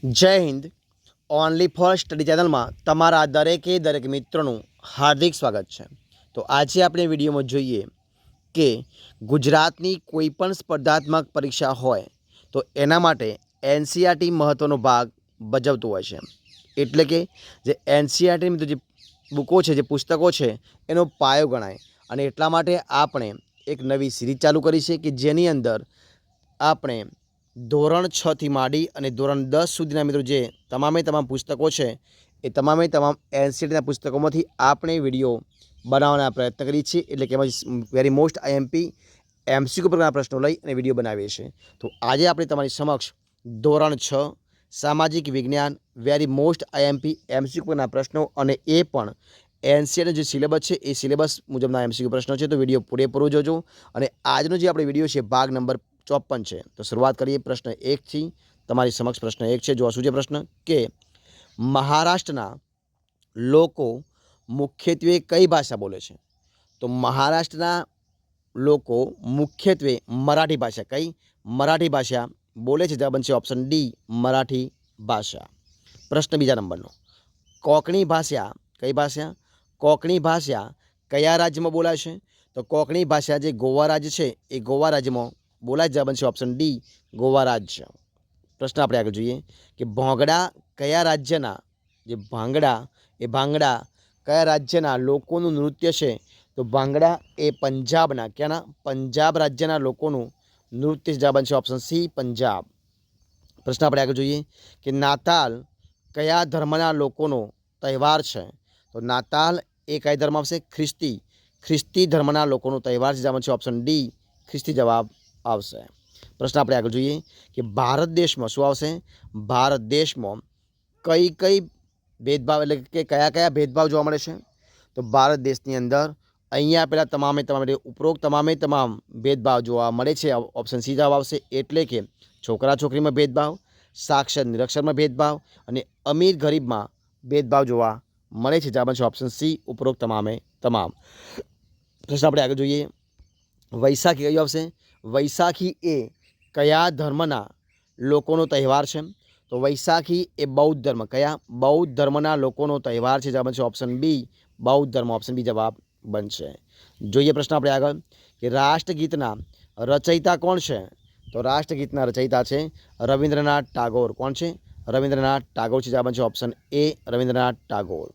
જય Hind. Only for study ચેનલમાં તમારા દરેક મિત્રોનું હાર્દિક સ્વાગત છે. તો આજે આપણે વિડીયોમાં જોઈએ કે ગુજરાતની કોઈ પણ સ્પર્ધાત્મક પરીક્ષા હોય તો એના માટે એનસીઆરટી મહત્ત્વનો ભાગ ભજવતું હોય છે. એટલે કે જે એનસીઆરટીની જે બુકો છે, જે પુસ્તકો છે, એનો પાયો ગણાય. અને એટલા માટે આપણે એક નવી સિરીઝ ચાલુ કરી છે કે જેની અંદર આપણે ધોરણ 6 થી માંડી અને ધોરણ 10 સુધીના મિત્રો જે તમામ પુસ્તકો છે એ તમામ એનસીઆરટીના પુસ્તકોમાંથી આપણે વિડીયો બનાવવાના પ્રયત્ન કરીએ છીએ. એટલે કે એમાં વેરી મોસ્ટ આઈએમપી એમસીક્યુ પ્રકારના પ્રશ્નો લઈ અને વિડીયો બનાવીએ છીએ. તો આજે આપણે તમારી સમક્ષ ધોરણ 6 સામાજિક વિજ્ઞાન વેરી મોસ્ટ આઈએમપી એમસીક્યુ પ્રકારના પ્રશ્નો અને એ પણ એનસીઆરટી જે સિલેબસ છે એ સિલેબસ મુજબના એમસીક્યુ પ્રશ્નો છે. તો વિડીયો પૂરેપૂરો જોજો. અને આજનો જે આપણે વિડીયો છે ભાગ નંબર 54 છે. તો શરૂઆત કરીએ પ્રશ્ન 1 થી. તમારી સમક્ષ પ્રશ્ન 1 છે. જો શું છે પ્રશ્ન કે મહારાષ્ટ્રના લોકો મુખ્યત્વે કઈ ભાષા બોલે છે? તો મહારાષ્ટ્રના લોકો મુખ્યત્વે મરાઠી ભાષા, કઈ મરાઠી ભાષા બોલે છે? જવાબ બનશે ઓપ્શન ડી, મરાઠી ભાષા. પ્રશ્ન બીજા નંબરનો, કોંકણી ભાષા કઈ ભાષા? કોંકણી ભાષા કયા રાજ્યમાં બોલાય છે? તો કોંકણી ભાષા જે ગોવા રાજ્ય છે એ ગોવા રાજ્યમાં બોલાય. જવાબ બનશે ઓપ્શન ડી, ગોવા રાજ્ય. પ્રશ્ન આપણે આગળ જોઈએ કે ભાંગડા કયા રાજ્યના, જે ભાંગડા એ ભાંગડા કયા રાજ્યના લોકોનું નૃત્ય છે? તો ભાંગડા એ પંજાબના, ક્યાંના? પંજાબ રાજ્યના લોકોનું નૃત્ય. જવાબ બનશે ઓપ્શન સી, પંજાબ. પ્રશ્ન આપણે આગળ જોઈએ કે નાતાલ કયા ધર્મના લોકોનો તહેવાર છે? તો નાતાલ એ કયા ધર્મ આવશે? ખ્રિસ્તી ધર્મના લોકોનો તહેવાર છે. જવાબ બનશે ઓપ્શન ડી, ખ્રિસ્તી જવાબ આવશે. પ્રશ્ન આપણે આગળ જોઈએ કે ભારત દેશમાં શું આવશે? ભારત દેશમાં કઈ ભેદભાવ, એટલે કે કયા ભેદભાવ જોવા મળે છે? તો ભારત દેશની અંદર અહીંયા આપેલા ઉપરોક્ત તમામ ભેદભાવ જોવા મળે છે. ઓપ્શન સી જવાબ આવશે. એટલે કે છોકરા છોકરીમાં ભેદભાવ, સાક્ષર નિરક્ષરમાં ભેદભાવ અને અમીર ગરીબમાં ભેદભાવ જોવા મળે છે. જવાબ છે ઓપ્શન સી, ઉપરોક્ત તમામ. પ્રશ્ન આપણે આગળ જોઈએ, વૈશાખી કયું આવશે? વૈશાખી એ કયા ધર્મના લોકોનો તહેવાર છે? તો વૈશાખી એ બૌદ્ધ ધર્મ, કયા? બૌદ્ધ ધર્મના લોકોનો તહેવાર છે. જવાબ છે ઓપ્શન બી, બૌદ્ધ ધર્મ. ઓપ્શન બી જવાબ બનશે. જોઈએ પ્રશ્ન આપણે આગળ કે રાષ્ટ્રગીતના રચયિતા કોણ છે? તો રાષ્ટ્રગીતના રચયિતા છે રવિન્દ્રનાથ ટાગોર. કોણ છે? રવિન્દ્રનાથ ટાગોર છે. જવાબ છે ઓપ્શન એ, રવિન્દ્રનાથ ટાગોર.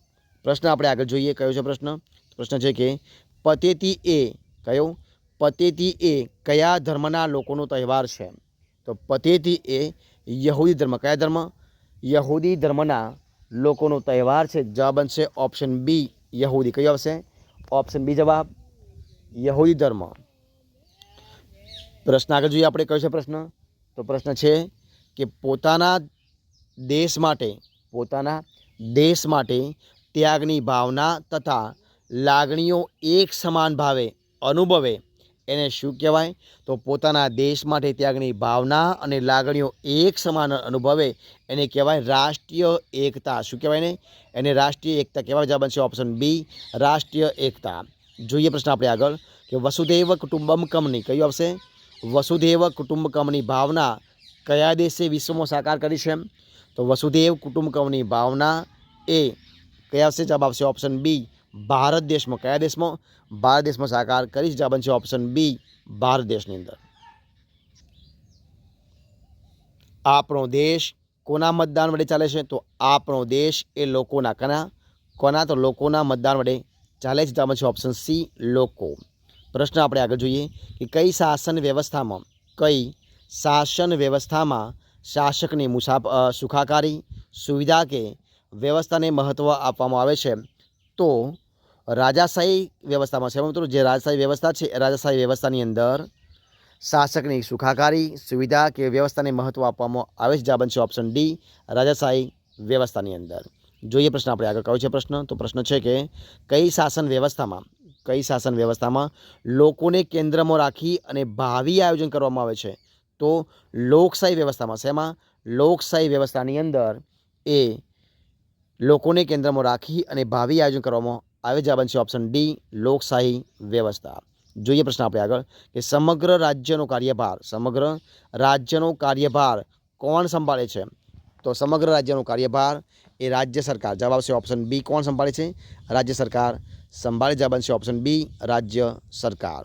પ્રશ્ન આપણે આગળ જોઈએ, કયો છે પ્રશ્ન? પ્રશ્ન છે કે પતેતી એ કયો? પતેતી એ કયા ધર્મના લોકોનો તહેવાર છે? તો પતેતી એ યહૂદી ધર્મ, કયા ધર્મ? યહૂદી ધર્મના લોકોનો તહેવાર છે. જવાબ બનશે ઓપ્શન બી, યહૂદી. કયો આવશે? ઓપ્શન બી જવાબ, યહૂદી ધર્મ. પ્રશ્ન આગળ જોઈએ આપણે, કયો છે પ્રશ્ન? તો પ્રશ્ન છે કે પોતાના દેશ માટે ત્યાગની ભાવના તથા લાગણીઓ એક સમાન ભાવે અનુભવે એને શું કહેવાય? તો પોતાના દેશ માટે ત્યાગની ભાવના અને લાગણીઓ એક સમાન અનુભવે એને કહેવાય રાષ્ટ્રીય એકતા. શું કહેવાય એને રાષ્ટ્રીય એકતા કહેવાય. જવાબ છે ઓપ્શન બી, રાષ્ટ્રીય એકતા. જોઈએ પ્રશ્ન આપણે આગળ કે વસુધૈવ કુટુંબકમની કયું આવશે? વસુધૈવ કુટુંબકમની ભાવના કયા દેશે વિશ્વમાં સાકાર કરી છે? તો વસુધૈવ કુટુંબકમની ભાવના એ કયા આવશે? જવાબ આવશે ઓપ્શન બી, ભારત દેશમાં. કયા દેશમાં? ભારત દેશમાં સાકાર કરી. જવાબ છે ઓપ્શન બી, ભારત દેશની અંદર. આપણો દેશ કોના મતદાન વડે ચાલે છે? તો આપણો દેશ એ લોકોના, કોના? તો લોકોના મતદાન વડે ચાલે છે. જવાબ છે ઓપ્શન સી, લોકો. પ્રશ્ન આપણે આગળ જોઈએ કે કઈ શાસન વ્યવસ્થામાં શાસકની સુખાકારી, સુવિધા કે વ્યવસ્થાને મહત્ત્વ આપવામાં આવે છે? તો રાજાશાહી વ્યવસ્થામાં છે મિત્રો. જે રાજાશાહી વ્યવસ્થા છે એ રાજાશાહી વ્યવસ્થાની અંદર શાસકની સુખાકારી, સુવિધા કે વ્યવસ્થાને મહત્ત્વ આપવામાં આવે છે. જવાબ છે ઓપ્શન ડી, રાજાશાહી વ્યવસ્થાની અંદર. જોઈએ પ્રશ્ન આપણે આગળ, કયો છે પ્રશ્ન? તો પ્રશ્ન છે કે કઈ શાસન વ્યવસ્થામાં લોકોને કેન્દ્રમાં રાખી અને ભાવિ આયોજન કરવામાં આવે છે? તો લોકશાહી વ્યવસ્થામાં. શેમાં? લોકશાહી વ્યવસ્થાની અંદર એ લોકોને કેન્દ્રમાં રાખી અને ભાવિ આયોજન કરવામાં આવે. જવાબ છે ઓપ્શન ડી, લોકશાહી વ્યવસ્થા. જોઈએ પ્રશ્ન આપણે આગળ કે સમગ્ર રાજ્યનો કાર્યભાર કોણ સંભાળે છે? તો સમગ્ર રાજ્યનો કાર્યભાર એ રાજ્ય સરકાર, જવાબ આવશે ઓપ્શન બી. કોણ સંભાળે છે? રાજ્ય સરકાર સંભાળે. જવાબ બનશે ઓપ્શન બી, રાજ્ય સરકાર.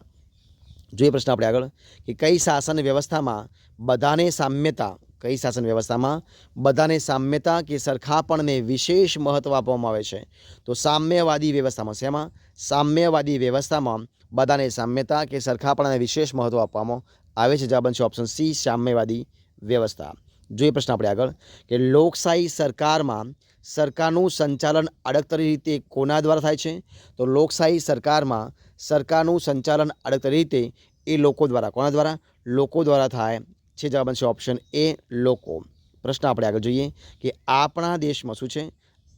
જોઈએ પ્રશ્ન આપણે આગળ કે કઈ શાસન વ્યવસ્થામાં બધાને સામ્યતા, કઈ શાસન વ્યવસ્થામાં બધાને સામ્યતા કે સરખાપણને વિશેષ મહત્ત્વ આપવામાં આવે છે? તો સામ્યવાદી વ્યવસ્થામાં. શેમાં? સામ્યવાદી વ્યવસ્થામાં બધાને સામ્યતા કે સરખાપણને વિશેષ મહત્ત્વ આપવામાં આવે છે. જવાબ બનશે ઓપ્શન સી, સામ્યવાદી વ્યવસ્થા. જોઈએ પ્રશ્ન આપણે આગળ કે લોકશાહી સરકારમાં સરકારનું સંચાલન આડકતરી રીતે કોના દ્વારા થાય છે? તો લોકશાહી સરકારમાં સરકારનું સંચાલન આડકતરી રીતે એ લોકો દ્વારા, કોના દ્વારા? લોકો દ્વારા થાય છે. જવાબ બનશે ઓપ્શન એ, લોકો. પ્રશ્ન આપણે આગળ જોઈએ કે આપણા દેશમાં શું છે?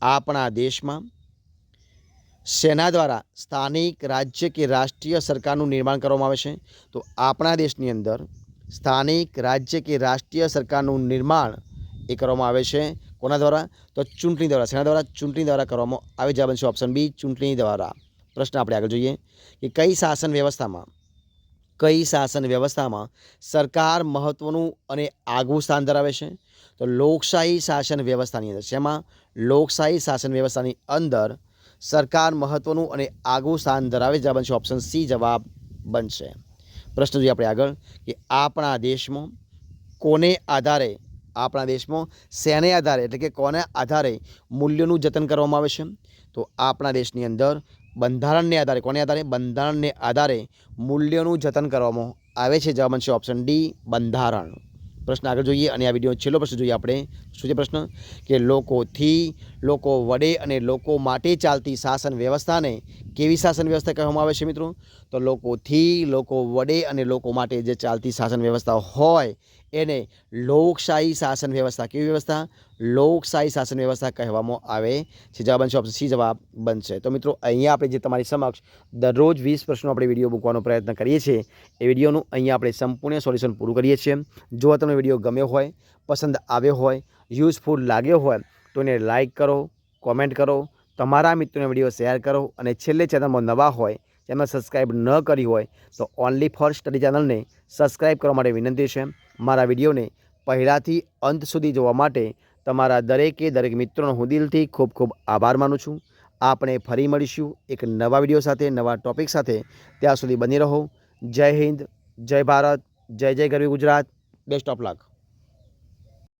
આપણા દેશમાં સેના દ્વારા સ્થાનિક, રાજ્ય કે રાષ્ટ્રીય સરકારનું નિર્માણ કરવામાં આવે છે? તો આપણા દેશની અંદર સ્થાનિક, રાજ્ય કે રાષ્ટ્રીય સરકારનું નિર્માણ એ કરવામાં આવે છે કોના દ્વારા? તો ચૂંટણી દ્વારા. સેના દ્વારા? ચૂંટણી દ્વારા કરવામાં આવે. જવાબ બનશે ઓપ્શન બી, ચૂંટણી દ્વારા. પ્રશ્ન આપણે આગળ જોઈએ કે કઈ શાસન વ્યવસ્થામાં સરકાર મહત્વનું અને આગવું સ્થાન ધરાવે છે? તો લોકશાહી શાસન વ્યવસ્થાની અંદર. શેમાં? લોકશાહી શાસન વ્યવસ્થાની અંદર સરકાર મહત્વનું અને આગવું સ્થાન ધરાવે. જવાબ બનશે ઓપ્શન સી, જવાબ બનશે. પ્રશ્ન જોઈએ આપણે આગળ કે આપણા દેશમાં કોને આધારે, આપણા દેશમાં શેને આધારે એટલે કે કોને આધારે મૂલ્યોનું જતન કરવામાં આવે છે? તો આપણા દેશની અંદર બંધારણને આધારે, કોને આધારે? બંધારણને આધારે મૂલ્યોનું જતન કરવામાં આવે છે. જવાબ બનશે ઓપ્શન ડી, બંધારણ. પ્રશ્ન આગળ જોઈએ અને આ વિડીયો છેલ્લો પ્રશ્ન જોઈએ આપણે. શું છે પ્રશ્ન? કે લોકોથી, લોકો વડે અને લોકો માટે ચાલતી શાસન વ્યવસ્થાને કેવી શાસન વ્યવસ્થા કહેવામાં આવે છે મિત્રો? તો લોકોથી, લોકો વડે અને લોકો માટે જે ચાલતી શાસન વ્યવસ્થા હોય એને લોકશાહી શાસન વ્યવસ્થા, કેવી વ્યવસ્થા? લોકશાહી શાસન વ્યવસ્થા કહેવામાં આવે છે. જવાબ બનશે ઓપ્શન સી, જવાબ બનશે. તો મિત્રો અહીંયા આપણે જે તમારી સમક્ષ દરરોજ 20 પ્રશ્નો આપણે વિડીયો મૂકવાનો પ્રયત્ન કરીએ છીએ એ વિડીયોનું અહીંયા આપણે સંપૂર્ણ સોલ્યુશન પૂરું કરીએ છીએ. જો તમને વિડીયો ગમ્યો હોય, પસંદ આવ્યો હોય, યુઝફુલ લાગ્યો હોય તો એને લાઇક કરો, કોમેન્ટ કરો, તમારા મિત્રોને વિડીયો શેર કરો અને છેલ્લે ચેનલમાં નવા હોય, ચેનલ સબસ્ક્રાઈબ ન કરી હોય તો ઓનલી ફોર સ્ટડી ચેનલને સબસ્ક્રાઈબ કરવા માટે વિનંતી છે. મારા વિડીયોને પહેલાંથી અંત સુધી જોવા માટે તમારા દરેક મિત્રોનો હું દિલથી ખૂબ ખૂબ આભાર માનું છું. આપણે ફરી મળીશું એક નવા વિડીયો સાથે, નવા ટોપિક સાથે. ત્યાં સુધી બની રહો. જય હિન્દ, જય ભારત, જય જય ગરવી ગુજરાત. Best of luck.